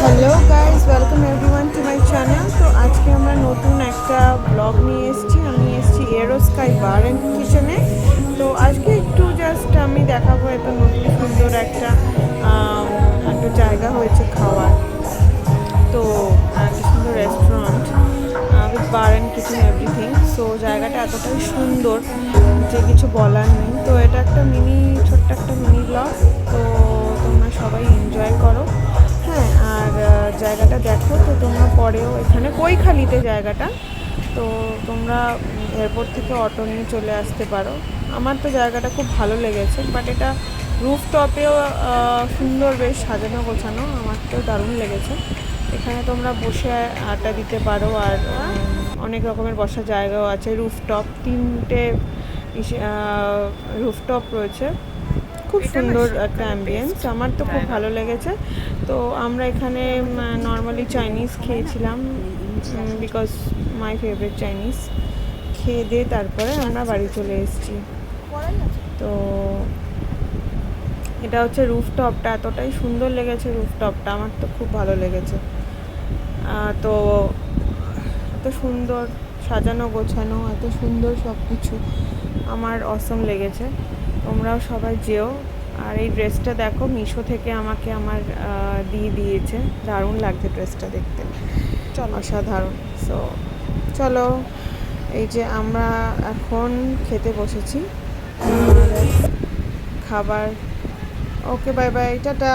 Hello guys, welcome everyone to my channel. তো আজকে আমরা নতুন একটা ব্লগ নিয়ে এসেছি। আমি এসেছি এরো স্কাই বার অ্যান্ড কিচেনে। তো আজকে একটু জাস্ট আমি দেখাবো এত নতুন সুন্দর একটা জায়গা হয়েছে খাওয়ার। তো একটা সুন্দর restaurant with bar and kitchen everything. So জায়গাটা এতটাই সুন্দর যে কিছু বলার নেই। তো এটা একটা ছোট্ট একটা মিনি ব্লগ। তো তোমরা সবাই এনজয় করো। হ্যাঁ, আর জায়গাটা দেখো তো তোমরা পরেও। এখানে কৈখালিতে জায়গাটা। তো তোমরা এয়ারপোর্ট থেকে অটো নিয়ে চলে আসতে পারো। আমার তো জায়গাটা খুব ভালো লেগেছে, বাট এটা রুফটপেও সুন্দর, বেশ সাজানো গোছানো। আমার তো দারুণ লেগেছে। এখানে তোমরা বসে আড্ডা দিতে পারো, আর অনেক রকমের বসার জায়গাও আছে। রুফটপ 3টে রুফটপ রয়েছে। খুব সুন্দর একটা অ্যাম্বিয়েন্স, আমার তো খুব ভালো লেগেছে। তো আমরা এখানে নর্মালি চাইনিজ খেয়েছিলাম, বিকজ মাই ফেভারিট চাইনিজ। খেয়ে দিয়ে তারপরে আমরা বাড়ি চলে এসেছি। তো এটা হচ্ছে রুফটপটা, এতটাই সুন্দর লেগেছে রুফটপটা, আমার তো খুব ভালো লেগেছে। তো এত সুন্দর সাজানো গোছানো, এত সুন্দর সব কিছু, আমার অসম লেগেছে। তোমরাও সবাই যেও। আর এই ড্রেসটা দেখো, মিশো থেকে আমাকে দিয়ে দিয়েছে। দারুণ লাগছে ড্রেসটা দেখতে, অসাধারণ। সো চলো, এই যে আমরা এখন খেতে বসেছি খাবার। ওকে, বাই বাই, টাটা।